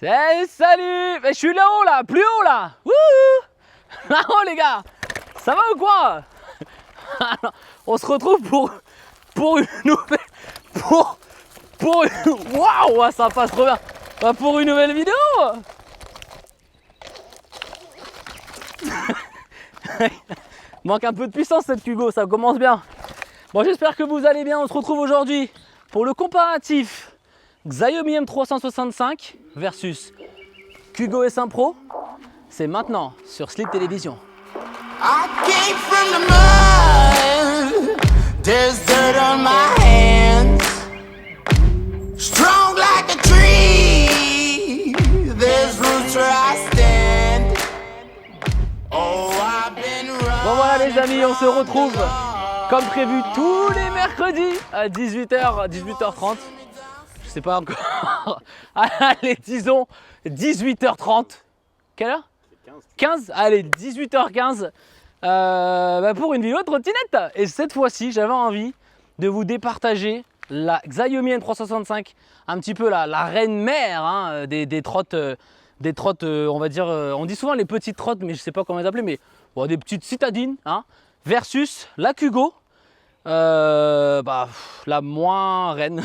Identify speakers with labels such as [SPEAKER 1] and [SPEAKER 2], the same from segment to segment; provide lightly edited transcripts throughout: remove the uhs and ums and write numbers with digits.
[SPEAKER 1] Salut. Mais je suis là-haut là, plus haut là. Wouhou. Là-haut les gars. Ça va ou quoi? Alors, on se retrouve pour une nouvelle... Pour une... Waouh, ça passe trop bien. Pour une nouvelle vidéo. Manque un peu de puissance cette Kugo, ça commence bien. Bon, j'espère que vous allez bien. On se retrouve aujourd'hui pour le comparatif Xiaomi M365 versus Kugo S1 Pro. C'est maintenant sur Slip Télévision. I came from the mud. There's dirt on my hands. Strong like a tree. There's roots where I stand. Oh, I've been running. Bon voilà les amis, on se retrouve comme prévu tous les mercredis à 18h, 18h30. Je sais pas encore. Allez, disons 18h30. Quelle heure? 15. Allez, 18h15 pour une vidéo de trottinette. Et cette fois-ci, j'avais envie de vous départager la Xiaomi M365, un petit peu la reine mère hein, des trottes, on va dire, on dit souvent les petites trottes, mais je sais pas comment les appeler, mais bon, des petites citadines, hein, versus la Kugo, la moins reine,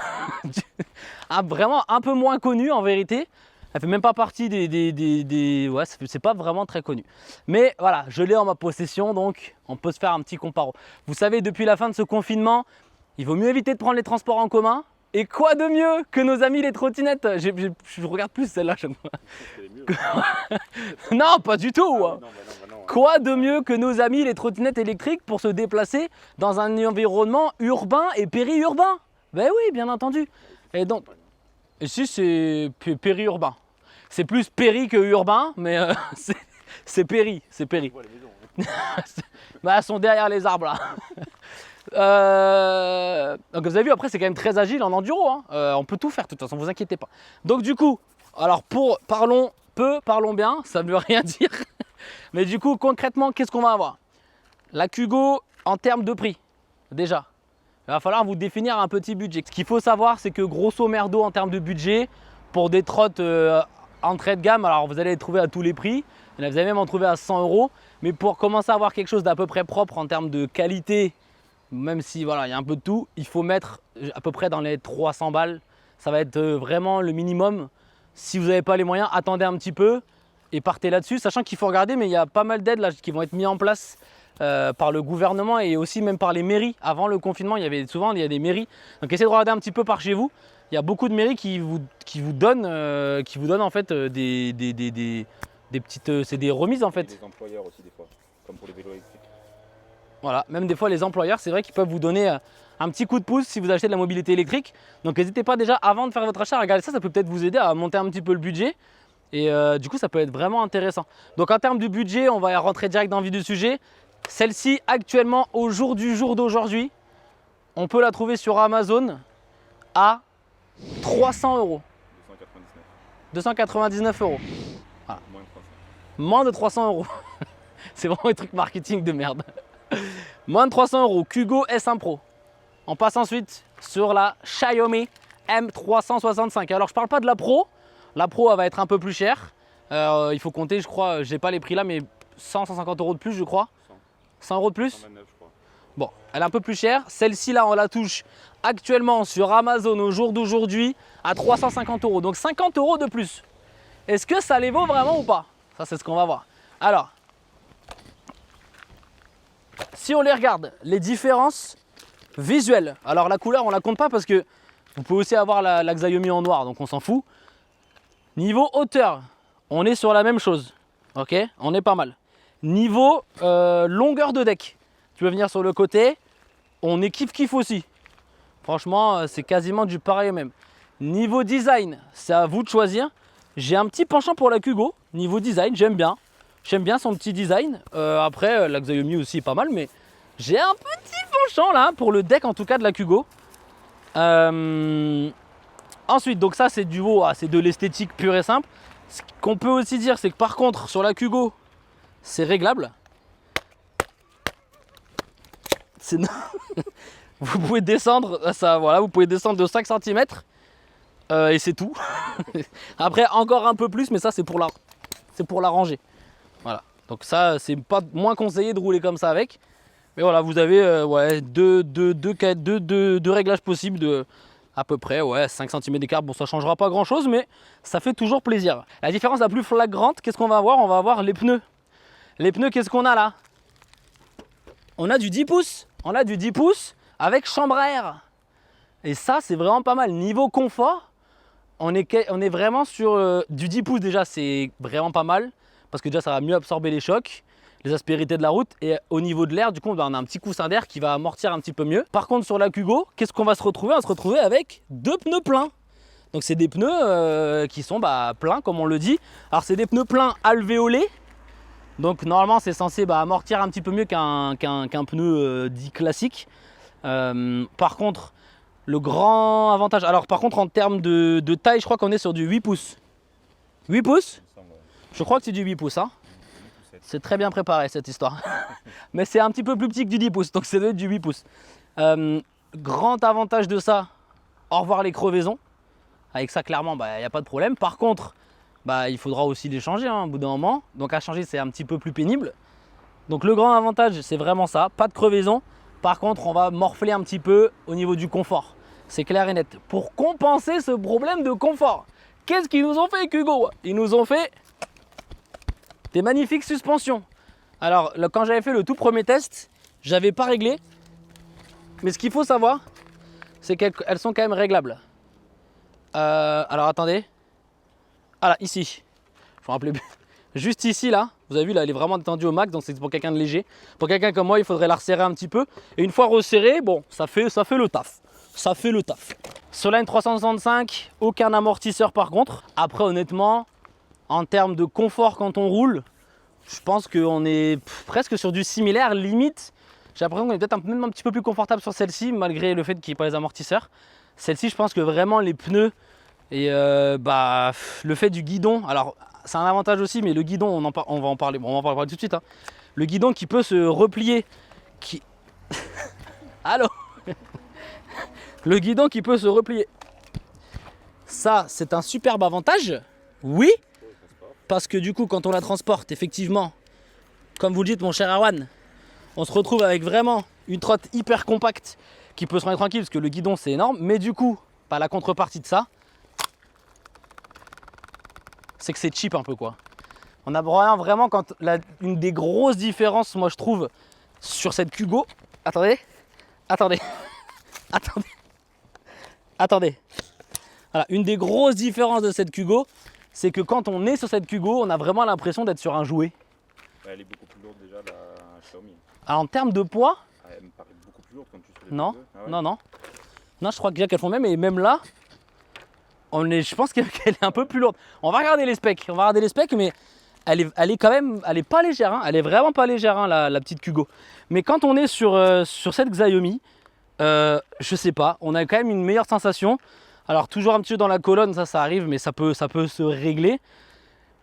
[SPEAKER 1] vraiment un peu moins connue en vérité. Elle fait même pas partie ouais, c'est pas vraiment très connu. Mais voilà, je l'ai en ma possession, donc on peut se faire un petit comparo. Vous savez, depuis la fin de ce confinement, il vaut mieux éviter de prendre les transports en commun. Et quoi de mieux que nos amis les trottinettes? Je regarde plus celle-là chaque fois. Non, pas du tout. Ah, non. Quoi de mieux que nos amis les trottinettes électriques pour se déplacer dans un environnement urbain et périurbain? Ben oui, bien entendu. Et donc, ici c'est périurbain. C'est plus péri que urbain, mais c'est péri, c'est péri. Bah, elles sont derrière les arbres là. Donc vous avez vu, après c'est quand même très agile en enduro, hein. On peut tout faire de toute façon, vous inquiétez pas. Donc du coup, alors parlons bien, ça ne veut rien dire. Mais du coup, concrètement, qu'est-ce qu'on va avoir? La Kugo en termes de prix, déjà. Il va falloir vous définir un petit budget. Ce qu'il faut savoir, c'est que grosso merdo, en termes de budget, pour des trottes entrée de gamme, alors vous allez les trouver à tous les prix. Vous allez même en trouver à 100 €. Mais pour commencer à avoir quelque chose d'à peu près propre en termes de qualité, même si voilà, il y a un peu de tout, il faut mettre à peu près dans les 300 balles. Ça va être vraiment le minimum. Si vous n'avez pas les moyens, attendez un petit peu et partez là-dessus. Sachant qu'il faut regarder, mais il y a pas mal d'aides là qui vont être mises en place par le gouvernement et aussi même par les mairies. Avant le confinement, il y a des mairies. Donc essayez de regarder un petit peu par chez vous. Il y a beaucoup de mairies qui vous donnent en fait des petites, c'est des remises en fait.
[SPEAKER 2] Et des employeurs aussi des fois, comme pour les vélos électriques.
[SPEAKER 1] Voilà, même des fois les employeurs, c'est vrai qu'ils peuvent vous donner un petit coup de pouce si vous achetez de la mobilité électrique. Donc n'hésitez pas déjà avant de faire votre achat à regarder ça, ça peut peut-être vous aider à monter un petit peu le budget. Et du coup ça peut être vraiment intéressant. Donc en termes de budget, on va rentrer direct dans le vif du sujet. Celle-ci actuellement, au jour d'aujourd'hui, on peut la trouver sur Amazon à 300 €. 299 €. Voilà. Moins de 300 €. C'est vraiment un truc marketing de merde. Moins de 300 €, Kugo S1 Pro. On passe ensuite sur la Xiaomi M365. Alors je parle pas de la Pro. La Pro elle va être un peu plus chère. Il faut compter, je crois, j'ai pas les prix là, mais 150 € de plus je crois. 100 € de plus
[SPEAKER 2] 129, je crois.
[SPEAKER 1] Bon, elle est un peu plus chère. Celle-ci là, on la touche actuellement sur Amazon au jour d'aujourd'hui à 350 €. Donc 50 € de plus. Est-ce que ça les vaut vraiment ou pas? Ça c'est ce qu'on va voir. Alors, si on les regarde, les différences visuelles. Alors la couleur, on la compte pas parce que vous pouvez aussi avoir la Xiaomi en noir, donc on s'en fout. Niveau hauteur, on est sur la même chose. Ok, on est pas mal. Niveau longueur de deck, tu veux venir sur le côté, on est kiff aussi. Franchement, c'est quasiment du pareil au même. Niveau design, c'est à vous de choisir. J'ai un petit penchant pour la Kugo. Niveau design, j'aime bien. J'aime bien son petit design. Après, la Xiaomi aussi est pas mal, mais j'ai un petit penchant là pour le deck en tout cas de la Kugo. Ensuite, donc ça c'est du haut, c'est de l'esthétique pure et simple. Ce qu'on peut aussi dire, c'est que par contre sur la Kugo, c'est réglable. Vous pouvez descendre, ça, voilà, vous pouvez descendre de 5 cm. Et c'est tout. Après, encore un peu plus, mais ça, c'est pour la ranger. Voilà. Donc ça, c'est pas moins conseillé de rouler comme ça avec. Mais voilà, vous avez ouais, deux réglages possibles de à peu près ouais, 5 cm d'écart. Bon, ça changera pas grand chose, mais ça fait toujours plaisir. La différence la plus flagrante, qu'est-ce qu'on va avoir? On va avoir les pneus. Les pneus, qu'est-ce qu'on a là? On a du 10 pouces. On a du 10 pouces avec chambre à air. Et ça, c'est vraiment pas mal. Niveau confort, on est vraiment sur du 10 pouces déjà, c'est vraiment pas mal. Parce que déjà, ça va mieux absorber les chocs, les aspérités de la route. Et au niveau de l'air, du coup, on a un petit coussin d'air qui va amortir un petit peu mieux. Par contre, sur la Kugo, qu'est-ce qu'on va se retrouver? On va se retrouver avec 2 pneus pleins. Donc, c'est des pneus qui sont pleins, comme on le dit. Alors, c'est des pneus pleins alvéolés. Donc, normalement, c'est censé amortir un petit peu mieux qu'un pneu dit classique. Par contre, le grand avantage... Alors, par contre, en termes de taille, je crois qu'on est sur du 8 pouces. 8 pouces? Je crois que c'est du 8 pouces. Hein. C'est très bien préparé cette histoire. Mais c'est un petit peu plus petit que du 10 pouces, donc ça doit être du 8 pouces. Grand avantage de ça, au revoir les crevaisons. Avec ça, clairement, il n'y a pas de problème. Par contre, il faudra aussi les changer au bout d'un moment. Donc à changer, c'est un petit peu plus pénible. Donc le grand avantage, c'est vraiment ça, pas de crevaison. Par contre, on va morfler un petit peu au niveau du confort. C'est clair et net. Pour compenser ce problème de confort, qu'est-ce qu'ils nous ont fait, Kugo? Ils nous ont fait des magnifiques suspensions. Alors, quand j'avais fait le tout premier test, j'avais pas réglé. Mais ce qu'il faut savoir, c'est qu'elles sont quand même réglables. Alors, attendez. Ah là, ici. Je me rappelais plus. Juste ici, là. Vous avez vu, là, elle est vraiment détendue au max. Donc, c'est pour quelqu'un de léger. Pour quelqu'un comme moi, il faudrait la resserrer un petit peu. Et une fois resserrée, bon, ça fait le taf. Ça fait le taf. Sur la N365, aucun amortisseur par contre. Après, honnêtement, en termes de confort quand on roule, je pense qu'on est presque sur du similaire, limite. J'ai l'impression qu'on est peut-être même un petit peu plus confortable sur celle-ci, malgré le fait qu'il n'y ait pas les amortisseurs. Celle-ci, je pense que vraiment les pneus et le fait du guidon, alors c'est un avantage aussi, mais le guidon, on va en parler, bon, on va en parler tout de suite. Hein. Le guidon qui peut se replier, Allô. Le guidon qui peut se replier. Ça, c'est un superbe avantage. Oui. Parce que du coup, quand on la transporte, effectivement, comme vous le dites, mon cher Erwan, on se retrouve avec vraiment une trotte hyper compacte qui peut se mettre tranquille parce que le guidon, c'est énorme. Mais du coup, la contrepartie de ça, c'est que c'est cheap un peu, quoi. On a vraiment une des grosses différences, moi, je trouve, sur cette Kugo. Attendez. Voilà, une des grosses différences de cette Kugo, c'est que quand on est sur cette Kugo, on a vraiment l'impression d'être sur un jouet.
[SPEAKER 2] Elle est beaucoup plus lourde déjà, la Xiaomi.
[SPEAKER 1] Alors, en termes de poids,
[SPEAKER 2] Elle me paraît beaucoup plus lourde quand tu soulèves
[SPEAKER 1] non,
[SPEAKER 2] les deux. Ah ouais.
[SPEAKER 1] non, je crois déjà qu'elles font même, et même là, je pense qu'elle est un peu plus lourde. On va regarder les specs, mais elle est quand même, elle est pas légère, hein. Elle est vraiment pas légère, hein, la petite Kugo. Mais quand on est sur cette Xiaomi, je sais pas, on a quand même une meilleure sensation. Alors toujours un petit peu dans la colonne, ça arrive, mais ça peut se régler.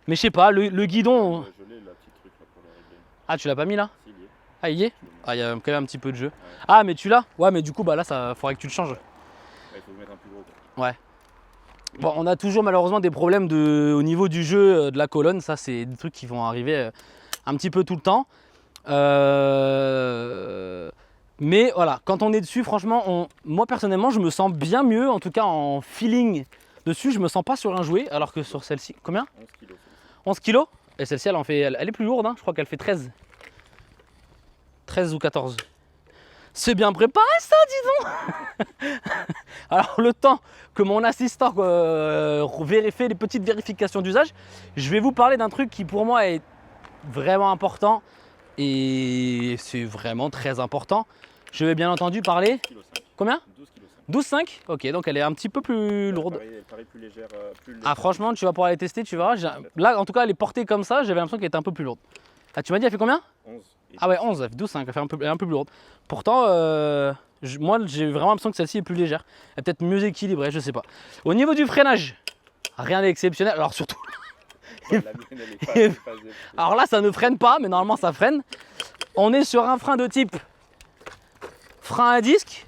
[SPEAKER 1] Mais je sais pas, le guidon...
[SPEAKER 2] Je l'ai, la petite truc là pour le régler.
[SPEAKER 1] Ah, tu l'as pas mis là?
[SPEAKER 2] Si, il y est.
[SPEAKER 1] Ah, il y est? Ah, il y a quand même un petit peu de jeu.
[SPEAKER 2] Ouais.
[SPEAKER 1] Ah, mais tu l'as? Ouais, mais du coup, là, ça faudrait que tu le changes.
[SPEAKER 2] Il faut mettre un plus gros. Quoi.
[SPEAKER 1] Ouais. Bon, on a toujours malheureusement des problèmes au niveau du jeu de la colonne. Ça, c'est des trucs qui vont arriver un petit peu tout le temps. Mais voilà, quand on est dessus, franchement, moi personnellement, je me sens bien mieux. En tout cas, en feeling dessus, je me sens pas sur un jouet. Alors que sur celle-ci, combien?
[SPEAKER 2] 11 kilos.
[SPEAKER 1] 11 kilos. Et celle-ci, elle est plus lourde. Hein. Je crois qu'elle fait 13. 13 ou 14. C'est bien préparé ça, dis donc. Alors le temps que mon assistant vérifie les petites vérifications d'usage, je vais vous parler d'un truc qui pour moi est vraiment important. Et c'est vraiment très important. Je vais bien entendu parler...
[SPEAKER 2] 12,5 kg.
[SPEAKER 1] Combien?
[SPEAKER 2] 12,5 kg.
[SPEAKER 1] 12,5 kg. Ok, donc elle est un petit peu plus lourde.
[SPEAKER 2] Elle paraît plus légère.
[SPEAKER 1] Ah franchement, tu vas pouvoir les tester, tu verras. Là, en tout cas, elle est portée comme ça, j'avais l'impression qu'elle était un peu plus lourde. Ah, tu m'as dit, elle fait combien?
[SPEAKER 2] 11.
[SPEAKER 1] Ah ouais, 11, 12,5, elle est un peu plus lourde. Pourtant, moi, j'ai vraiment l'impression que celle-ci est plus légère. Elle est peut-être mieux équilibrée, je sais pas. Au niveau du freinage, rien d'exceptionnel. Alors surtout...
[SPEAKER 2] La mienne, elle est pas
[SPEAKER 1] Alors là, ça ne freine pas, mais normalement, ça freine. On est sur un frein de type frein à disque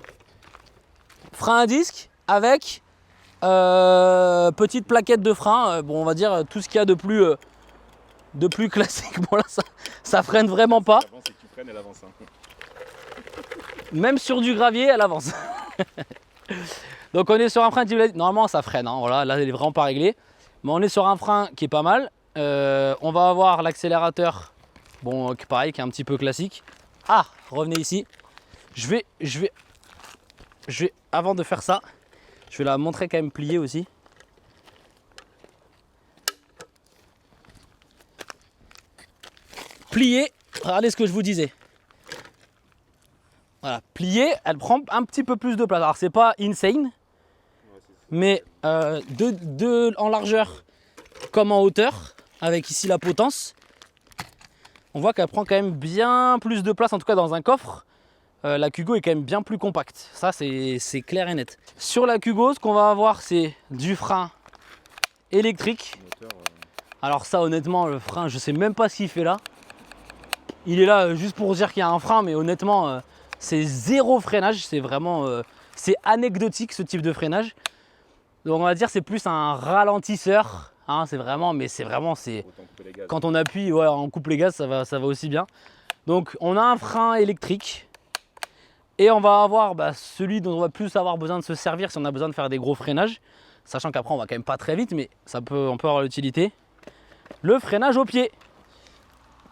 [SPEAKER 1] avec Petite plaquette de frein, bon on va dire tout ce qu'il y a de plus classique. Bon là ça freine vraiment pas.
[SPEAKER 2] Avant c'est que tu freines, elle avance. Hein.
[SPEAKER 1] Même sur du gravier, elle avance. Donc on est sur un frein normalement ça freine, hein, voilà, là elle est vraiment pas réglée. Mais on est sur un frein qui est pas mal. On va avoir l'accélérateur, bon pareil, qui est un petit peu classique. Ah, revenez ici. Je vais, avant de faire ça, je vais la montrer quand même pliée aussi. Pliée, regardez ce que je vous disais. Voilà, pliée, elle prend un petit peu plus de place. Alors c'est pas insane, mais en largeur comme en hauteur, avec ici la potence, on voit qu'elle prend quand même bien plus de place, en tout cas dans un coffre. La Kugo est quand même bien plus compacte, ça c'est clair et net. Sur la Kugo, ce qu'on va avoir, c'est du frein électrique.
[SPEAKER 2] Moteur,
[SPEAKER 1] Alors ça honnêtement, le frein, je sais même pas ce qu'il fait là. Il est là juste pour dire qu'il y a un frein, mais honnêtement, c'est zéro freinage, c'est vraiment c'est anecdotique ce type de freinage. Donc on va dire c'est plus un ralentisseur, hein, c'est vraiment quand on appuie, ouais, on coupe les gaz, ça va aussi bien. Donc on a un frein électrique et on va avoir celui dont on va plus avoir besoin de se servir si on a besoin de faire des gros freinages, sachant qu'après on va quand même pas très vite, mais on peut avoir l'utilité. Le freinage au pied.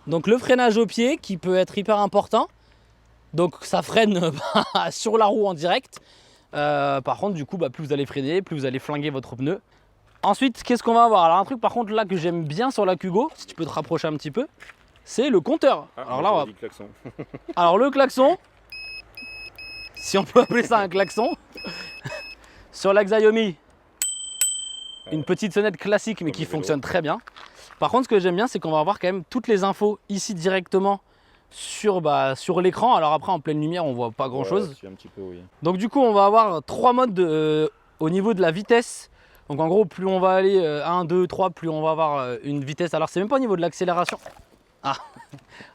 [SPEAKER 1] Donc le freinage au pied qui peut être hyper important. Donc ça freine sur la roue en direct. Par contre du coup plus vous allez freiner, plus vous allez flinguer votre pneu. Ensuite qu'est-ce qu'on va avoir? Alors un truc par contre là que j'aime bien sur la Kugo, si tu peux te rapprocher un petit peu, c'est le compteur.
[SPEAKER 2] Ah,
[SPEAKER 1] alors là,
[SPEAKER 2] le klaxon.
[SPEAKER 1] Alors le klaxon, si on peut appeler ça un klaxon, sur la Xiaomi, une petite sonnette classique mais qui fonctionne très bien. Par contre ce que j'aime bien c'est qu'on va avoir quand même toutes les infos ici directement sur l'écran. Alors après en pleine lumière on voit pas grand chose.
[SPEAKER 2] Un petit peu, oui.
[SPEAKER 1] Donc du coup on va avoir 3 modes au niveau de la vitesse. Donc en gros plus on va aller 1, 2, 3, plus on va avoir une vitesse. Alors c'est même pas au niveau de l'accélération. Ah,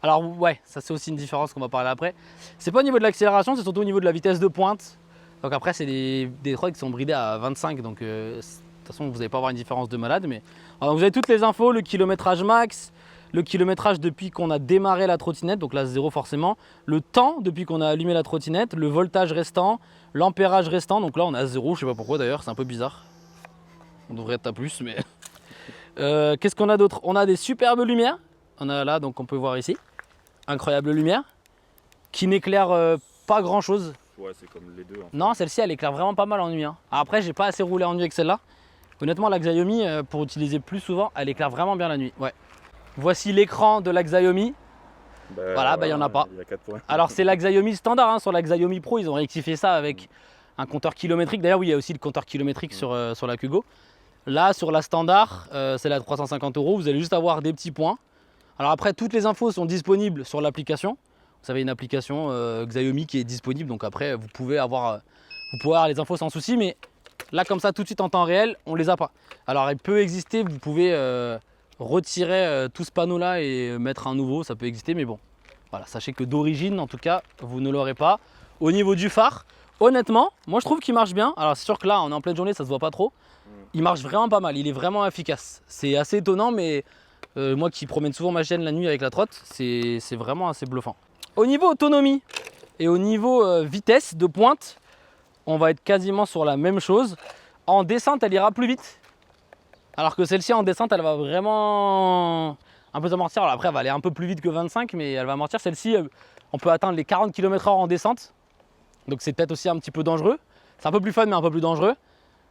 [SPEAKER 1] alors ouais, ça c'est aussi une différence qu'on va parler après. C'est pas au niveau de l'accélération, c'est surtout au niveau de la vitesse de pointe. Donc après c'est des trucks qui sont bridés à 25, donc de toute façon vous n'allez pas avoir une différence de malade. Mais alors, vous avez toutes les infos, le kilométrage max, le kilométrage depuis qu'on a démarré la trottinette, donc là 0 forcément, le temps depuis qu'on a allumé la trottinette, le voltage restant, l'ampérage restant, donc là on a 0, je sais pas pourquoi d'ailleurs, c'est un peu bizarre. On devrait être à plus, mais... qu'est-ce qu'on a d'autre? On a des superbes lumières. On a là, donc on peut voir ici, incroyable lumière, qui n'éclaire pas grand chose.
[SPEAKER 2] Ouais, c'est comme les deux. En fait.
[SPEAKER 1] Non, celle-ci elle éclaire vraiment pas mal en nuit. Hein. Après, j'ai pas assez roulé en nuit avec celle-là. Honnêtement, la Xiaomi, pour utiliser plus souvent, elle éclaire vraiment bien la nuit. Ouais. Voici l'écran de la Xiaomi. Voilà, il n'y en a pas.
[SPEAKER 2] Il y a 4 points.
[SPEAKER 1] Alors, c'est la Xiaomi standard. Hein. Sur la Xiaomi Pro, ils ont rectifié ça avec un compteur kilométrique. D'ailleurs, oui, il y a aussi le compteur kilométrique sur la Kugo. Là, sur la standard, c'est la 350 €. Vous allez juste avoir des petits points. Alors après, toutes les infos sont disponibles sur l'application. Vous avez une application Xiaomi qui est disponible, donc après vous pouvez avoir les infos sans souci, mais là comme ça tout de suite en temps réel, on les a pas. Alors il peut exister, vous pouvez retirer tout ce panneau là et mettre un nouveau, ça peut exister, mais bon, voilà, sachez que d'origine en tout cas, vous ne l'aurez pas. Au niveau du phare, honnêtement, moi je trouve qu'il marche bien. Alors c'est sûr que là, on est en pleine journée, ça se voit pas trop. Il marche vraiment pas mal, il est vraiment efficace. C'est assez étonnant, mais moi qui promène souvent ma chienne la nuit avec la trotte, c'est vraiment assez bluffant. Au niveau autonomie et au niveau vitesse de pointe, on va être quasiment sur la même chose. En descente, elle ira plus vite. Alors que celle-ci en descente, elle va vraiment un peu s'amortir. Alors après, elle va aller un peu plus vite que 25, mais elle va amortir. Celle-ci, on peut atteindre les 40 km/h en descente. Donc c'est peut-être aussi un petit peu dangereux. C'est un peu plus fun, mais un peu plus dangereux.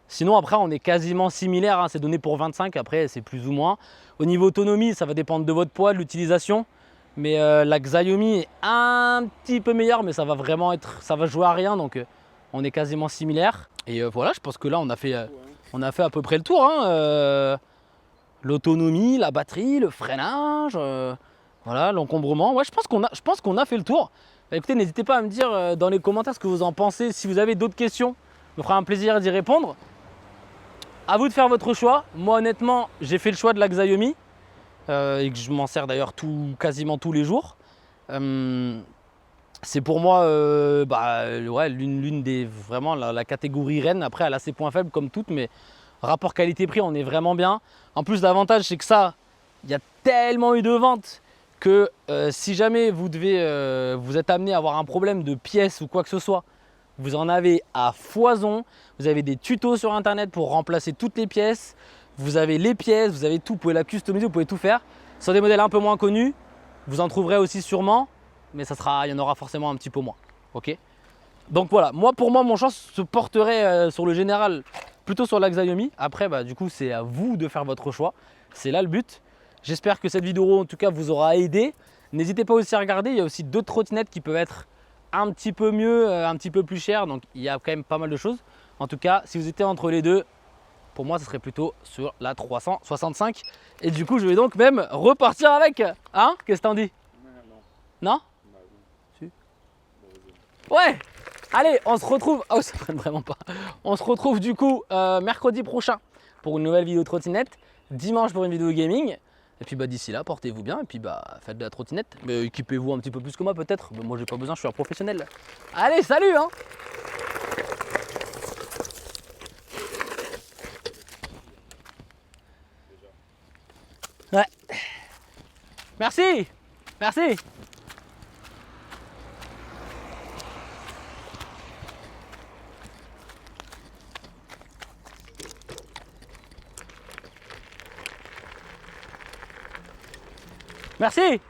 [SPEAKER 1] Sinon après on est quasiment similaire, hein, c'est donné pour 25, après c'est plus ou moins. Au niveau autonomie, ça va dépendre de votre poids, de l'utilisation. Mais la Xiaomi est un petit peu meilleure, mais ça va jouer à rien, donc on est quasiment similaire. Et voilà, je pense que là on a fait à peu près le tour. Hein, l'autonomie, la batterie, le freinage, voilà, l'encombrement. Ouais, je pense qu'on a fait le tour. Écoutez, n'hésitez pas à me dire dans les commentaires ce que vous en pensez. Si vous avez d'autres questions, ça me fera un plaisir d'y répondre. À vous de faire votre choix. Moi honnêtement, j'ai fait le choix de la Xiaomi et que je m'en sers d'ailleurs quasiment tous les jours. c'est pour moi ouais, l'une des vraiment la catégorie reine. Après, elle a ses points faibles comme toutes, mais rapport qualité-prix, on est vraiment bien. En plus, l'avantage, c'est que ça, il y a tellement eu de ventes que si jamais vous êtes amené à avoir un problème de pièces ou quoi que ce soit, vous en avez à foison. Vous avez des tutos sur internet pour remplacer toutes les pièces. Vous avez les pièces, vous avez tout, vous pouvez la customiser, vous pouvez tout faire. Sur des modèles un peu moins connus, vous en trouverez aussi sûrement, mais il y en aura forcément un petit peu moins. Ok. Donc voilà, pour moi, mon choix se porterait sur le général, plutôt sur la Xiaomi. Après, du coup, c'est à vous de faire votre choix. C'est là le but. J'espère que cette vidéo, en tout cas, vous aura aidé. N'hésitez pas aussi à regarder, il y a aussi d'autres trottinettes qui peuvent être un petit peu mieux, un petit peu plus chères. Donc, il y a quand même pas mal de choses. En tout cas, si vous étiez entre les deux, pour moi, ce serait plutôt sur la 365. Et du coup, je vais donc même repartir avec. Hein? Qu'est-ce que t'en dis? Non?
[SPEAKER 2] Bah oui.
[SPEAKER 1] Si.
[SPEAKER 2] Bon, vas-y.
[SPEAKER 1] Ouais! Allez, on se retrouve. Oh, ça freine vraiment pas. On se retrouve du coup mercredi prochain pour une nouvelle vidéo trottinette. Dimanche pour une vidéo gaming. Et puis d'ici là, portez-vous bien et puis faites de la trottinette. Mais équipez-vous un petit peu plus que moi peut-être. Moi j'ai pas besoin, je suis un professionnel. Allez, salut hein! Ouais. Merci. Merci. Merci.